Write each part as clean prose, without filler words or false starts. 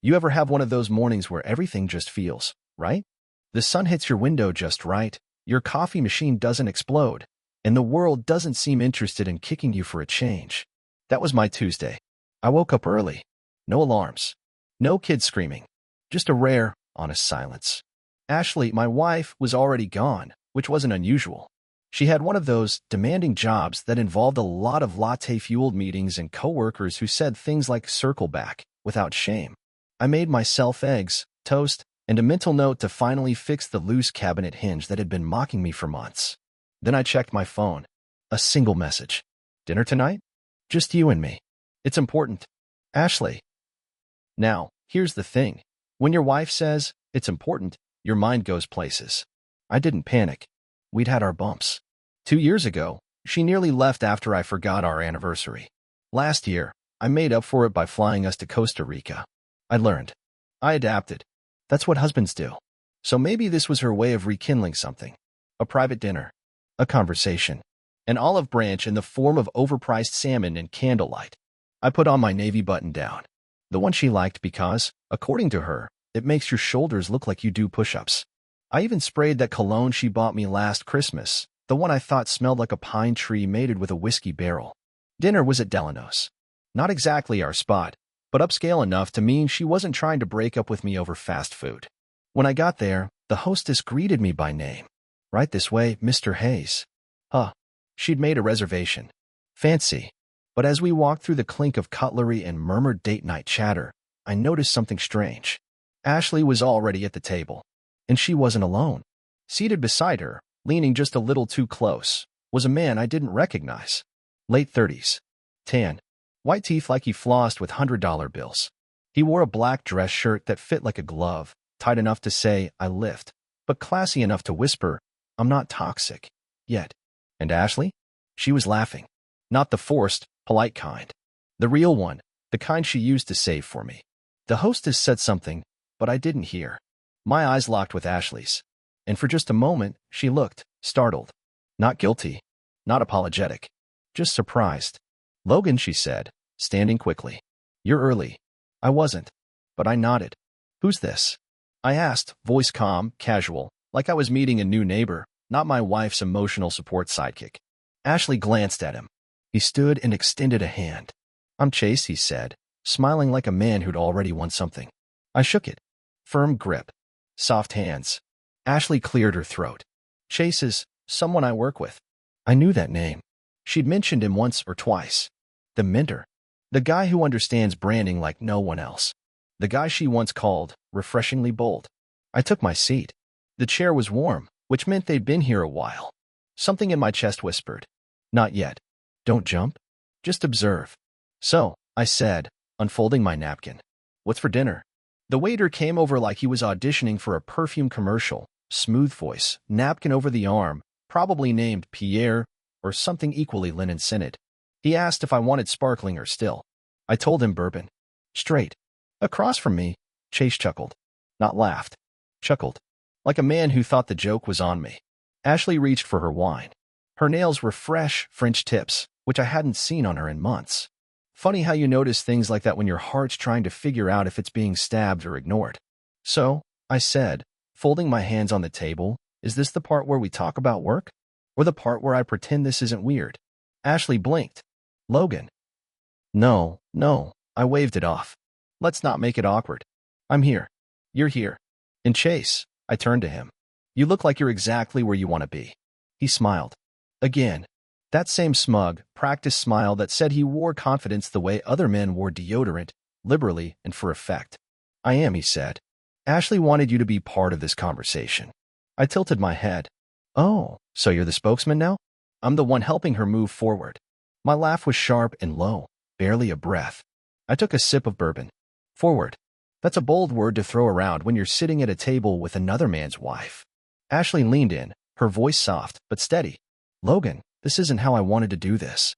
You ever have one of those mornings where everything just feels right? The sun hits your window just right, your coffee machine doesn't explode, and the world doesn't seem interested in kicking you for a change. That was my Tuesday. I woke up early. No alarms. No kids screaming. Just a rare, honest silence. Ashley, my wife, was already gone, which wasn't unusual. She had one of those demanding jobs that involved a lot of latte-fueled meetings and coworkers who said things like circle back, without shame. I made myself eggs, toast, and a mental note to finally fix the loose cabinet hinge that had been mocking me for months. Then I checked my phone. A single message. Dinner tonight? Just you and me. It's important. Ashley. Now, here's the thing. When your wife says, it's important, your mind goes places. I didn't panic. We'd had our bumps. 2 years ago, she nearly left after I forgot our anniversary. Last year, I made up for it by flying us to Costa Rica. I learned. I adapted. That's what husbands do. So maybe this was her way of rekindling something. A private dinner. A conversation. An olive branch in the form of overpriced salmon and candlelight. I put on my navy button-down. The one she liked because, according to her, it makes your shoulders look like you do push-ups. I even sprayed that cologne she bought me last Christmas, the one I thought smelled like a pine tree mated with a whiskey barrel. Dinner was at Delano's. Not exactly our spot, but upscale enough to mean she wasn't trying to break up with me over fast food. When I got there, the hostess greeted me by name. Right this way, Mr. Hayes. She'd made a reservation. Fancy. But as we walked through the clink of cutlery and murmured date-night chatter, I noticed something strange. Ashley was already at the table. And she wasn't alone. Seated beside her, leaning just a little too close, was a man I didn't recognize. Late 30s. Tan. White teeth like he flossed with $100 bills. He wore a black dress shirt that fit like a glove, tight enough to say, I lift, but classy enough to whisper, I'm not toxic. Yet. And Ashley? She was laughing. Not the forced, polite kind. The real one, the kind she used to save for me. The hostess said something, but I didn't hear. My eyes locked with Ashley's. And for just a moment, she looked, startled. Not guilty. Not apologetic. Just surprised. Logan, she said, standing quickly. You're early. I wasn't. But I nodded. Who's this? I asked, voice calm, casual, like I was meeting a new neighbor, not my wife's emotional support sidekick. Ashley glanced at him. He stood and extended a hand. I'm Chase, he said, smiling like a man who'd already won something. I shook it. Firm grip. Soft hands. Ashley cleared her throat. Chase is someone I work with. I knew that name. She'd mentioned him once or twice. The mentor. The guy who understands branding like no one else. The guy she once called refreshingly bold. I took my seat. The chair was warm, which meant they'd been here a while. Something in my chest whispered. Not yet. Don't jump. Just observe. So, I said, unfolding my napkin. What's for dinner? The waiter came over like he was auditioning for a perfume commercial, smooth voice, napkin over the arm, probably named Pierre, or something equally linen-scented. He asked if I wanted sparkling or still. I told him bourbon. Straight. Across from me, Chase chuckled. Not laughed. Chuckled. Like a man who thought the joke was on me. Ashley reached for her wine. Her nails were fresh French tips, which I hadn't seen on her in months. Funny how you notice things like that when your heart's trying to figure out if it's being stabbed or ignored. So, I said, folding my hands on the table, is this the part where we talk about work? Or the part where I pretend this isn't weird? Ashley blinked. Logan. No, I waved it off. Let's not make it awkward. I'm here. You're here. And Chase, I turned to him. You look like you're exactly where you want to be. He smiled. Again. That same smug, practiced smile that said he wore confidence the way other men wore deodorant, liberally and for effect. I am, he said. Ashley wanted you to be part of this conversation. I tilted my head. Oh, so you're the spokesman now? I'm the one helping her move forward. My laugh was sharp and low, barely a breath. I took a sip of bourbon. Forward. That's a bold word to throw around when you're sitting at a table with another man's wife. Ashley leaned in, her voice soft but steady. Logan, this isn't how I wanted to do this.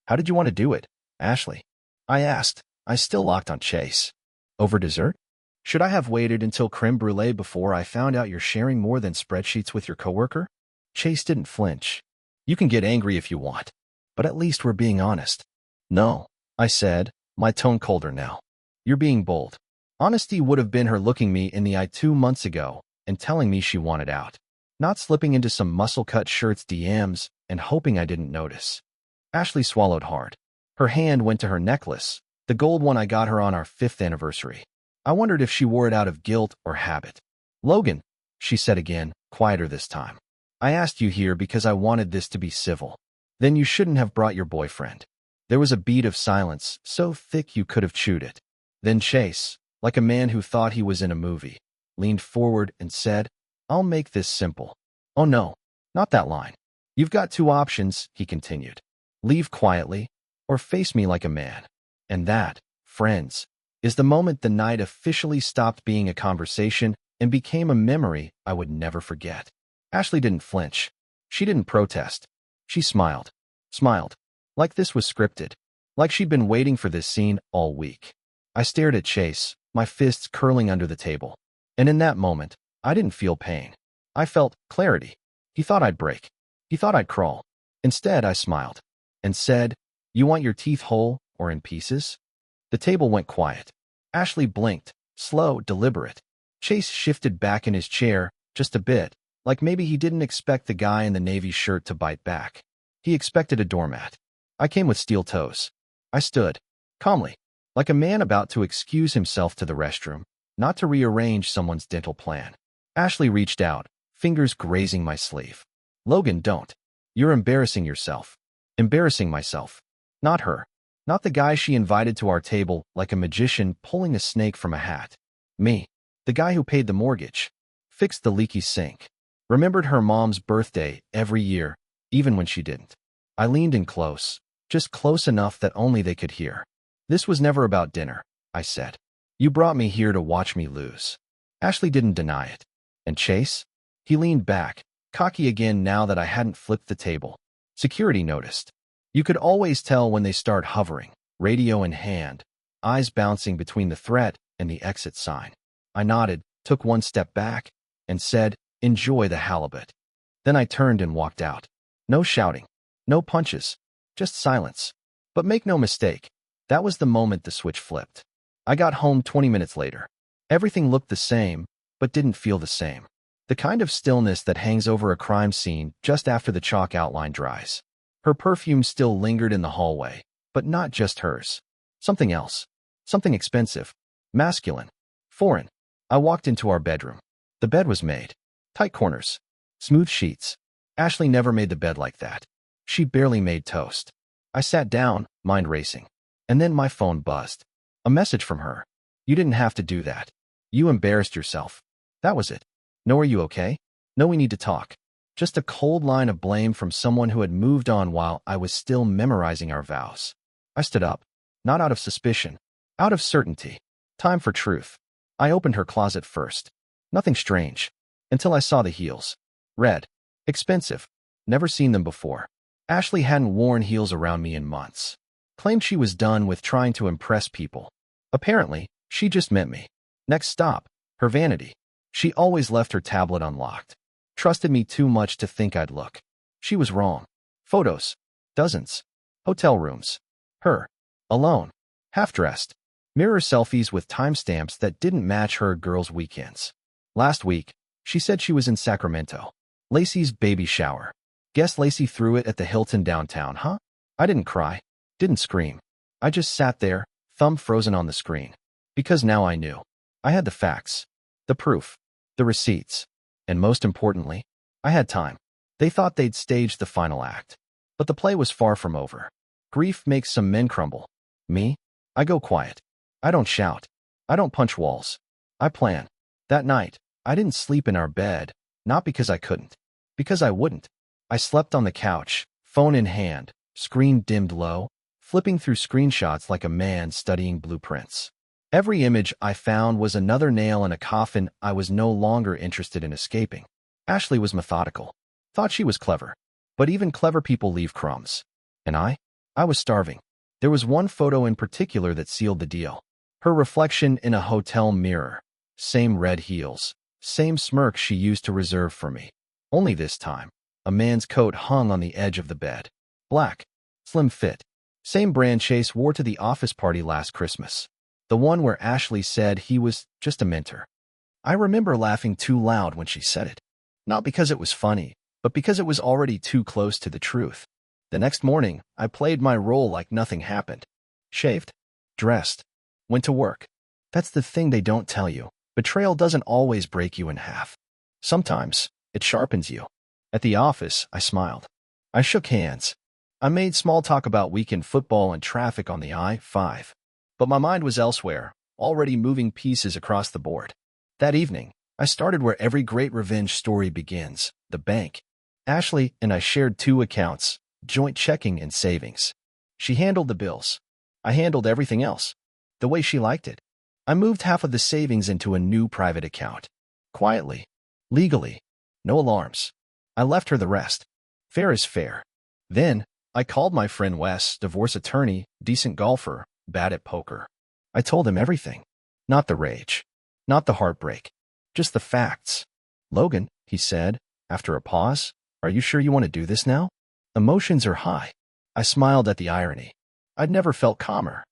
How did you want to do it, Ashley? I asked, I still locked on Chase. Over dessert? Should I have waited until creme brulee before I found out you're sharing more than spreadsheets with your coworker? Chase didn't flinch. You can get angry if you want, but at least we're being honest. No, I said, my tone colder now. You're being bold. Honesty would have been her looking me in the eye 2 months ago and telling me she wanted out, not slipping into some muscle-cut shirts DMs and hoping I didn't notice. Ashley swallowed hard. Her hand went to her necklace, the gold one I got her on our 5th anniversary. I wondered if she wore it out of guilt or habit. "Logan," she said again, quieter this time. "I asked you here because I wanted this to be civil. Then you shouldn't have brought your boyfriend." There was a beat of silence, so thick you could have chewed it. Then Chase, like a man who thought he was in a movie, leaned forward and said, "I'll make this simple." "Oh no, not that line. You've got two options," he continued. "Leave quietly, or face me like a man." And that, friends, is the moment the night officially stopped being a conversation and became a memory I would never forget. Ashley didn't flinch. She didn't protest. She smiled. Smiled. Like this was scripted. Like she'd been waiting for this scene all week. I stared at Chase, my fists curling under the table. And in that moment, I didn't feel pain. I felt clarity. He thought I'd break. He thought I'd crawl. Instead, I smiled and said, "You want your teeth whole or in pieces?" The table went quiet. Ashley blinked, slow, deliberate. Chase shifted back in his chair, just a bit, like maybe he didn't expect the guy in the navy shirt to bite back. He expected a doormat. I came with steel toes. I stood, calmly, like a man about to excuse himself to the restroom, not to rearrange someone's dental plan. Ashley reached out, fingers grazing my sleeve. "Logan, don't. You're embarrassing yourself." Embarrassing myself. Not her. Not the guy she invited to our table like a magician pulling a snake from a hat. Me. The guy who paid the mortgage. Fixed the leaky sink. Remembered her mom's birthday every year, even when she didn't. I leaned in close, just close enough that only they could hear. "This was never about dinner," I said. "You brought me here to watch me lose." Ashley didn't deny it. And Chase? He leaned back, cocky again now that I hadn't flipped the table. Security noticed. You could always tell when they start hovering, radio in hand, eyes bouncing between the threat and the exit sign. I nodded, took one step back, and said, "Enjoy the halibut." Then I turned and walked out. No shouting, no punches, just silence. But make no mistake, that was the moment the switch flipped. I got home 20 minutes later. Everything looked the same, but didn't feel the same. The kind of stillness that hangs over a crime scene just after the chalk outline dries. Her perfume still lingered in the hallway, but not just hers. Something else. Something expensive. Masculine. Foreign. I walked into our bedroom. The bed was made. Tight corners. Smooth sheets. Ashley never made the bed like that. She barely made toast. I sat down, mind racing. And then my phone buzzed. A message from her. "You didn't have to do that. You embarrassed yourself." That was it. "No, are you okay? No, we need to talk." Just a cold line of blame from someone who had moved on while I was still memorizing our vows. I stood up. Not out of suspicion. Out of certainty. Time for truth. I opened her closet first. Nothing strange. Until I saw the heels. Red. Expensive. Never seen them before. Ashley hadn't worn heels around me in months. Claimed she was done with trying to impress people. Apparently, she just met me. Next stop, her vanity. She always left her tablet unlocked. Trusted me too much to think I'd look. She was wrong. Photos. Dozens. Hotel rooms. Her. Alone. Half-dressed. Mirror selfies with timestamps that didn't match her girls' weekends. Last week, she said she was in Sacramento. Lacey's baby shower. Guess Lacey threw it at the Hilton downtown, huh? I didn't cry. Didn't scream. I just sat there, thumb frozen on the screen. Because now I knew. I had the facts. The proof. The receipts. And most importantly, I had time. They thought they'd staged the final act. But the play was far from over. Grief makes some men crumble. Me? I go quiet. I don't shout. I don't punch walls. I plan. That night, I didn't sleep in our bed, not because I couldn't. Because I wouldn't. I slept on the couch, phone in hand, screen dimmed low, flipping through screenshots like a man studying blueprints. Every image I found was another nail in a coffin I was no longer interested in escaping. Ashley was methodical. Thought she was clever. But even clever people leave crumbs. And I? I was starving. There was one photo in particular that sealed the deal. Her reflection in a hotel mirror. Same red heels. Same smirk she used to reserve for me. Only this time, a man's coat hung on the edge of the bed. Black. Slim fit. Same brand Chase wore to the office party last Christmas. The one where Ashley said he was just a mentor. I remember laughing too loud when she said it. Not because it was funny, but because it was already too close to the truth. The next morning, I played my role like nothing happened. Shaved, dressed, went to work. That's the thing they don't tell you. Betrayal doesn't always break you in half. Sometimes, it sharpens you. At the office, I smiled. I shook hands. I made small talk about weekend football and traffic on the I-5. But my mind was elsewhere, already moving pieces across the board. That evening, I started where every great revenge story begins, the bank. Ashley and I shared 2 accounts, joint checking and savings. She handled the bills. I handled everything else, the way she liked it. I moved half of the savings into a new private account. Quietly. Legally. No alarms. I left her the rest. Fair is fair. Then, I called my friend Wes, divorce attorney, decent golfer, bad at poker. I told him everything. Not the rage. Not the heartbreak. Just the facts. Logan, he said, after a pause, are you sure you want to do this now? Emotions are high. I smiled at the irony. I'd never felt calmer.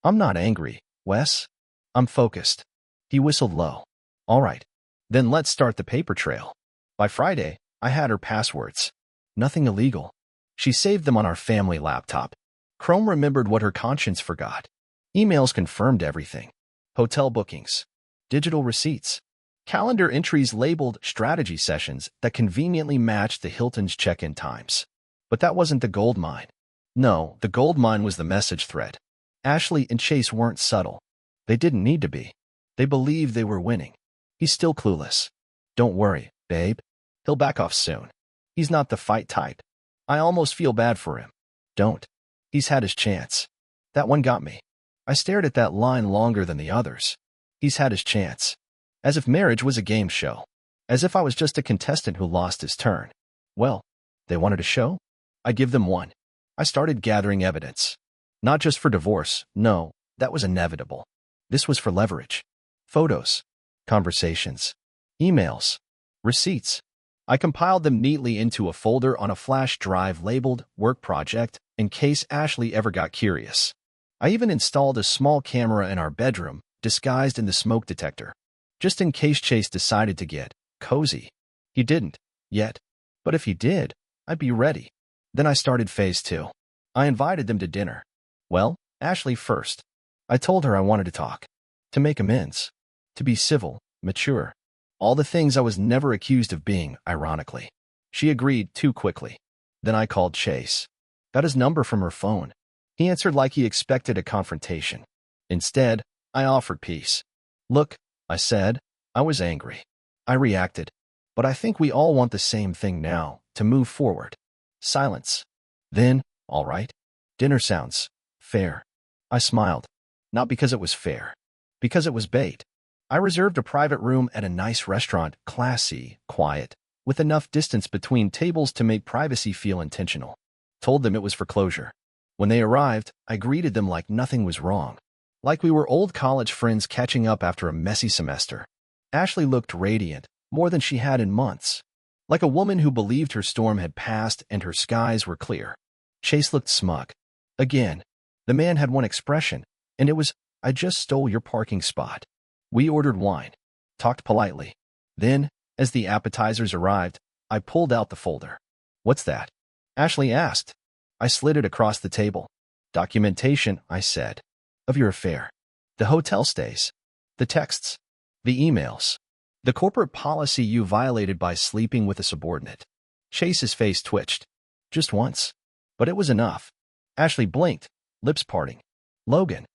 I'm not angry, Wes. I'm focused. He whistled low. All right. Then let's start the paper trail. By Friday, I had her passwords. Nothing illegal. She saved them on our family laptop. Chrome remembered what her conscience forgot. Emails confirmed everything. Hotel bookings. Digital receipts. Calendar entries labeled strategy sessions that conveniently matched the Hilton's check-in times. But that wasn't the gold mine. No, the gold mine was the message thread. Ashley and Chase weren't subtle. They didn't need to be. They believed they were winning. He's still clueless. Don't worry, babe. He'll back off soon. He's not the fight type. I almost feel bad for him. Don't. He's had his chance. That one got me. I stared at that line longer than the others. He's had his chance. As if marriage was a game show. As if I was just a contestant who lost his turn. Well, they wanted a show? I give them one. I started gathering evidence. Not just for divorce, no, that was inevitable. This was for leverage. Photos. Conversations. Emails. Receipts. I compiled them neatly into a folder on a flash drive labeled Work Project in case Ashley ever got curious. I even installed a small camera in our bedroom, disguised in the smoke detector, just in case Chase decided to get cozy. He didn't, yet. But if he did, I'd be ready. Then I started phase 2. I invited them to dinner. Well, Ashley first. I told her I wanted to talk. To make amends. To be civil, mature. All the things I was never accused of being, ironically. She agreed too quickly. Then I called Chase. Got his number from her phone. He answered like he expected a confrontation. Instead, I offered peace. Look, I said, I was angry. I reacted. But I think we all want the same thing now, to move forward. Silence. Then, all right. Dinner sounds fair. I smiled. Not because it was fair. Because it was bait. I reserved a private room at a nice restaurant, classy, quiet, with enough distance between tables to make privacy feel intentional. Told them it was for closure. When they arrived, I greeted them like nothing was wrong. Like we were old college friends catching up after a messy semester. Ashley looked radiant, more than she had in months. Like a woman who believed her storm had passed and her skies were clear. Chase looked smug. Again, the man had one expression, and it was, I just stole your parking spot. We ordered wine. Talked politely. Then, as the appetizers arrived, I pulled out the folder. What's that? Ashley asked. I slid it across the table. Documentation, I said. Of your affair. The hotel stays. The texts. The emails. The corporate policy you violated by sleeping with a subordinate. Chase's face twitched. Just once. But it was enough. Ashley blinked, lips parting. Logan.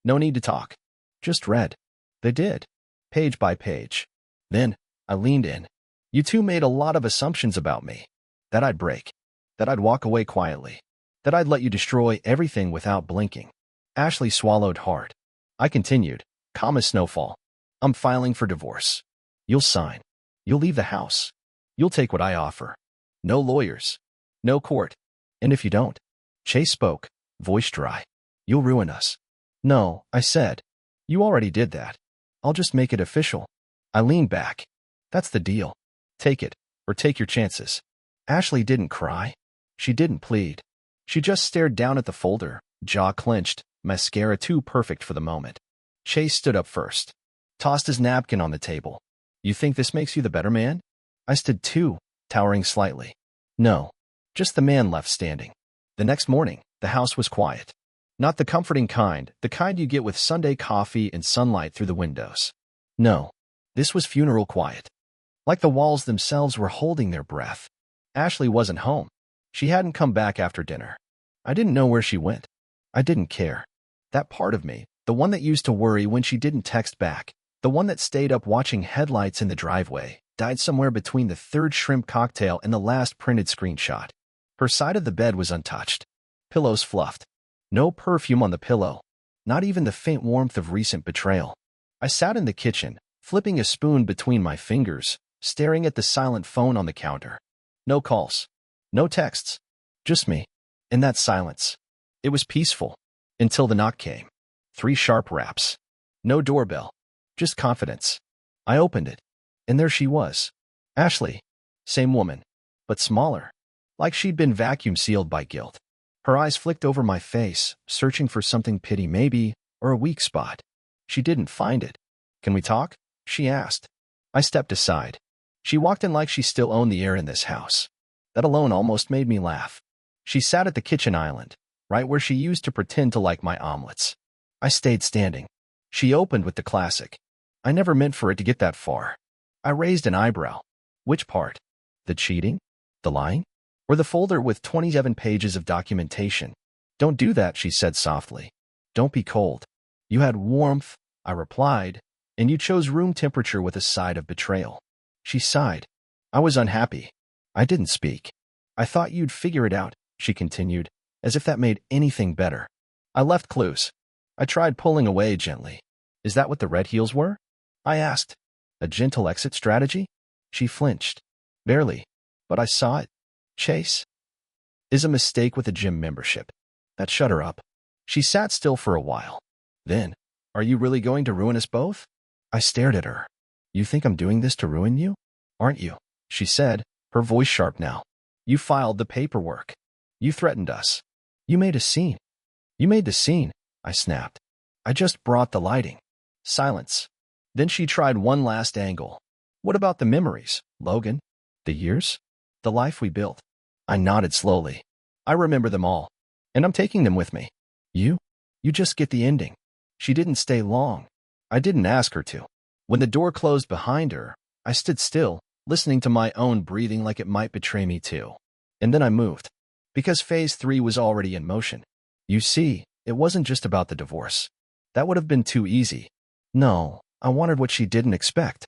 No need to talk. Just read. They did. Page by page. Then, I leaned in. You two made a lot of assumptions about me. That I'd break. That I'd walk away quietly. That I'd let you destroy everything without blinking. Ashley swallowed hard. I continued, calm as snowfall. I'm filing for divorce. You'll sign. You'll leave the house. You'll take what I offer. No lawyers. No court. And if you don't, Chase spoke, voice dry. You'll ruin us. No, I said. You already did that. I'll just make it official. I leaned back. That's the deal. Take it, or take your chances. Ashley didn't cry. She didn't plead. She just stared down at the folder, jaw clenched, mascara too perfect for the moment. Chase stood up first, tossed his napkin on the table. You think this makes you the better man? I stood too, towering slightly. No, just the man left standing. The next morning, the house was quiet. Not the comforting kind, the kind you get with Sunday coffee and sunlight through the windows. No, this was funeral quiet. Like the walls themselves were holding their breath. Ashley wasn't home. She hadn't come back after dinner. I didn't know where she went. I didn't care. That part of me, the one that used to worry when she didn't text back, the one that stayed up watching headlights in the driveway, died somewhere between the third shrimp cocktail and the last printed screenshot. Her side of the bed was untouched. Pillows fluffed. No perfume on the pillow. Not even the faint warmth of recent betrayal. I sat in the kitchen, flipping a spoon between my fingers, staring at the silent phone on the counter. No calls. No texts. Just me. In that silence. It was peaceful. Until the knock came. 3 sharp raps. No doorbell. Just confidence. I opened it. And there she was. Ashley. Same woman. But smaller. Like she'd been vacuum sealed by guilt. Her eyes flicked over my face, searching for something pity maybe, or a weak spot. She didn't find it. Can we talk? She asked. I stepped aside. She walked in like she still owned the air in this house. That alone almost made me laugh. She sat at the kitchen island, right where she used to pretend to like my omelets. I stayed standing. She opened with the classic. I never meant for it to get that far. I raised an eyebrow. Which part? The cheating? The lying? Or the folder with 27 pages of documentation? Don't do that, she said softly. Don't be cold. You had warmth, I replied, and you chose room temperature with a side of betrayal. She sighed. I was unhappy. I didn't speak. I thought you'd figure it out, she continued, as if that made anything better. I left clues. I tried pulling away gently. Is that what the red heels were? I asked. A gentle exit strategy? She flinched. Barely. But I saw it. Chase is a mistake with a gym membership. That shut her up. She sat still for a while. Then, are you really going to ruin us both? I stared at her. You think I'm doing this to ruin you? Aren't you? She said, her voice sharp now. You filed the paperwork. You threatened us. You made a scene. You made the scene, I snapped. I just brought the lighting. Silence. Then she tried one last angle. What about the memories, Logan? The years? The life we built? I nodded slowly. I remember them all. And I'm taking them with me. You? You just get the ending. She didn't stay long. I didn't ask her to. When the door closed behind her, I stood still, listening to my own breathing like it might betray me too. And then I moved. Because phase 3 was already in motion. You see, it wasn't just about the divorce. That would have been too easy. No, I wanted what she didn't expect.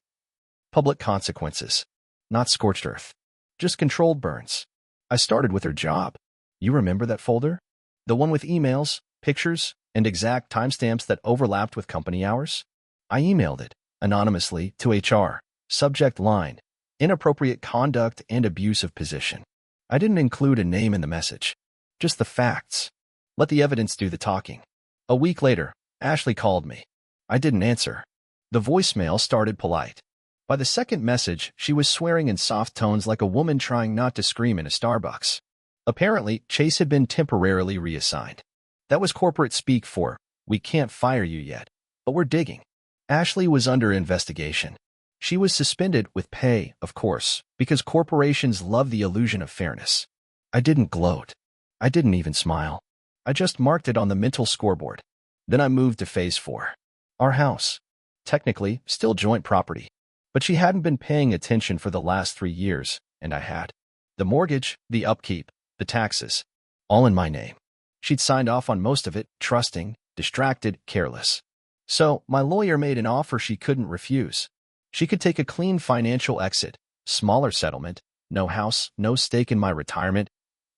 Public consequences. Not scorched earth. Just controlled burns. I started with her job. You remember that folder? The one with emails, pictures, and exact timestamps that overlapped with company hours? I emailed it, anonymously, to HR. Subject line: inappropriate conduct and abuse of position. I didn't include a name in the message. Just the facts. Let the evidence do the talking. A week later, Ashley called me. I didn't answer. The voicemail started polite. By the second message, she was swearing in soft tones like a woman trying not to scream in a Starbucks. Apparently, Chase had been temporarily reassigned. That was corporate speak for, we can't fire you yet, but we're digging. Ashley was under investigation. She was suspended with pay, of course, because corporations love the illusion of fairness. I didn't gloat. I didn't even smile. I just marked it on the mental scoreboard. Then I moved to phase 4. Our house. Technically, still joint property. But she hadn't been paying attention for the last 3 years, and I had. The mortgage, the upkeep, the taxes, all in my name. She'd signed off on most of it, trusting, distracted, careless. So, my lawyer made an offer she couldn't refuse. She could take a clean financial exit, smaller settlement, no house, no stake in my retirement,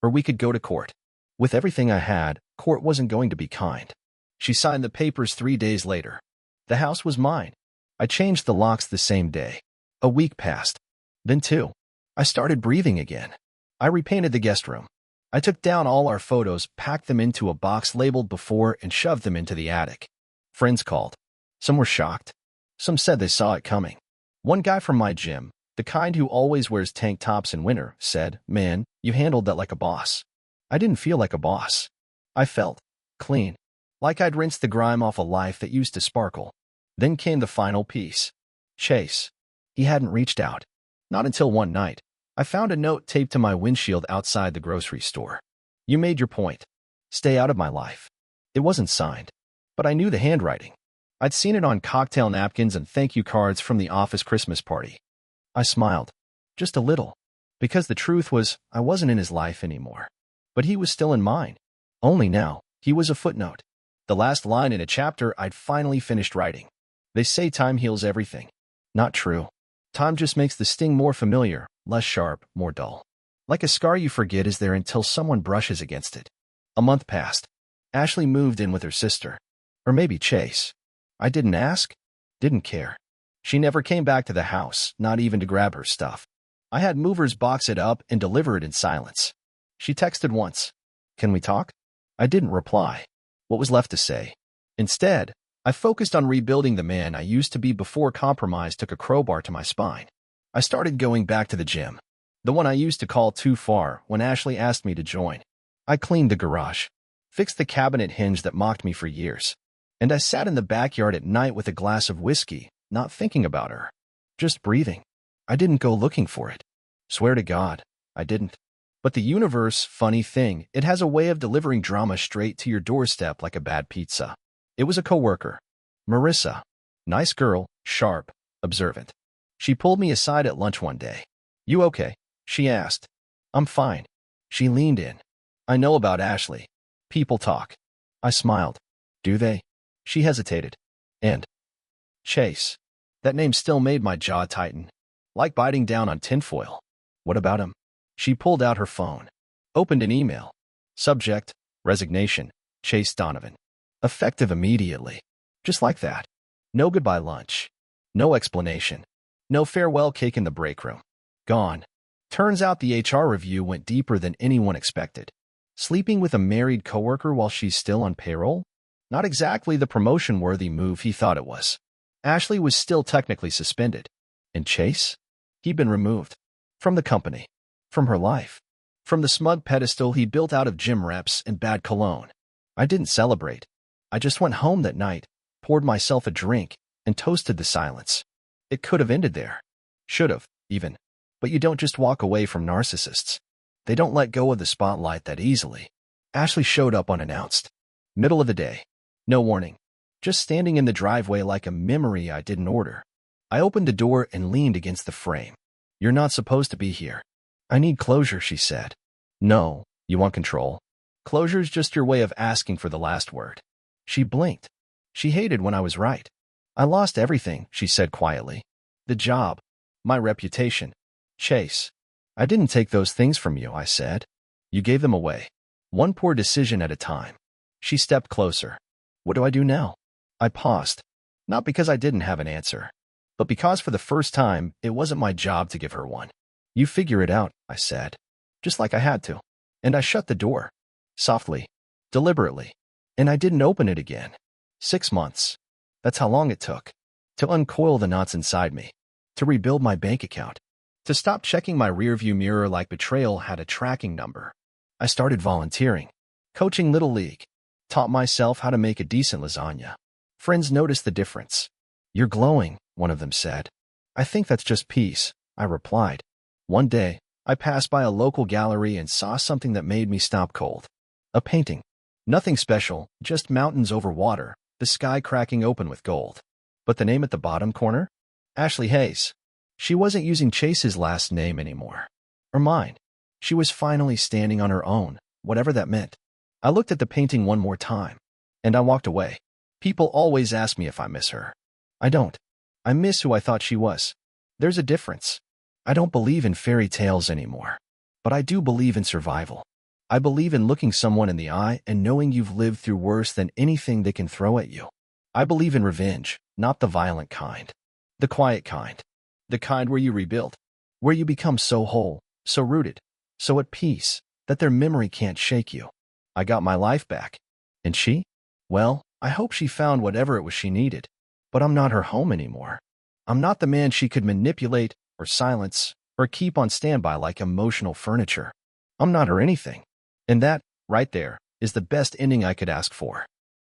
or we could go to court. With everything I had, court wasn't going to be kind. She signed the papers 3 days later. The house was mine. I changed the locks the same day. A week passed. Then 2. I started breathing again. I repainted the guest room. I took down all our photos, packed them into a box labeled before, and shoved them into the attic. Friends called. Some were shocked. Some said they saw it coming. One guy from my gym, the kind who always wears tank tops in winter, said, "Man, you handled that like a boss." I didn't feel like a boss. I felt clean. Like I'd rinsed the grime off a life that used to sparkle. Then came the final piece. Chase. He hadn't reached out. Not until one night. I found a note taped to my windshield outside the grocery store. You made your point. Stay out of my life. It wasn't signed, but I knew the handwriting. I'd seen it on cocktail napkins and thank you cards from the office Christmas party. I smiled. Just a little. Because the truth was, I wasn't in his life anymore. But he was still in mine. Only now, he was a footnote. The last line in a chapter I'd finally finished writing. They say time heals everything. Not true. Time just makes the sting more familiar, less sharp, more dull. Like a scar you forget is there until someone brushes against it. A month passed. Ashley moved in with her sister. Or maybe Chase. I didn't ask. Didn't care. She never came back to the house, not even to grab her stuff. I had movers box it up and deliver it in silence. She texted once. Can we talk? I didn't reply. What was left to say? Instead, I focused on rebuilding the man I used to be before compromise took a crowbar to my spine. I started going back to the gym. The one I used to call too far when Ashley asked me to join. I cleaned the garage. Fixed the cabinet hinge that mocked me for years. And I sat in the backyard at night with a glass of whiskey, not thinking about her. Just breathing. I didn't go looking for it. Swear to God, I didn't. But the universe, funny thing, it has a way of delivering drama straight to your doorstep like a bad pizza. It was a coworker. Marissa. Nice girl, sharp, observant. She pulled me aside at lunch one day. You okay? She asked. I'm fine. She leaned in. I know about Ashley. People talk. I smiled. Do they? She hesitated. And Chase. That name still made my jaw tighten. Like biting down on tinfoil. What about him? She pulled out her phone. Opened an email. Subject, resignation, Chase Donovan. Effective immediately. Just like that. No goodbye lunch. No explanation. No farewell cake in the break room. Gone. Turns out the HR review went deeper than anyone expected. Sleeping with a married coworker while she's still on payroll? Not exactly the promotion-worthy move he thought it was. Ashley was still technically suspended. And Chase? He'd been removed. From the company. From her life. From the smug pedestal he built out of gym reps and bad cologne. I didn't celebrate. I just went home that night, poured myself a drink, and toasted the silence. It could have ended there. Should have, even. But you don't just walk away from narcissists. They don't let go of the spotlight that easily. Ashley showed up unannounced. Middle of the day. No warning. Just standing in the driveway like a memory I didn't order. I opened the door and leaned against the frame. You're not supposed to be here. I need closure, she said. No, you want control. Closure's just your way of asking for the last word. She blinked. She hated when I was right. I lost everything, she said quietly. The job. My reputation. Chase. I didn't take those things from you, I said. You gave them away. One poor decision at a time. She stepped closer. What do I do now? I paused. Not because I didn't have an answer, but because for the first time, it wasn't my job to give her one. You figure it out, I said. Just like I had to. And I shut the door. Softly. Deliberately. And I didn't open it again. 6 months. That's how long it took. To uncoil the knots inside me. To rebuild my bank account. To stop checking my rearview mirror like betrayal had a tracking number. I started volunteering. Coaching Little League. Taught myself how to make a decent lasagna. Friends noticed the difference. You're glowing, one of them said. I think that's just peace, I replied. One day, I passed by a local gallery and saw something that made me stop cold. A painting. Nothing special, just mountains over water, the sky cracking open with gold. But the name at the bottom corner? Ashley Hayes. She wasn't using Chase's last name anymore. Or mine. She was finally standing on her own, whatever that meant. I looked at the painting one more time, and I walked away. People always ask me if I miss her. I don't. I miss who I thought she was. There's a difference. I don't believe in fairy tales anymore. But I do believe in survival. I believe in looking someone in the eye and knowing you've lived through worse than anything they can throw at you. I believe in revenge, not the violent kind. The quiet kind. The kind where you rebuild. Where you become so whole, so rooted, so at peace, that their memory can't shake you. I got my life back. And she? Well, I hope she found whatever it was she needed. But I'm not her home anymore. I'm not the man she could manipulate, or silence, or keep on standby like emotional furniture. I'm not her anything. And that, right there, is the best ending I could ask for.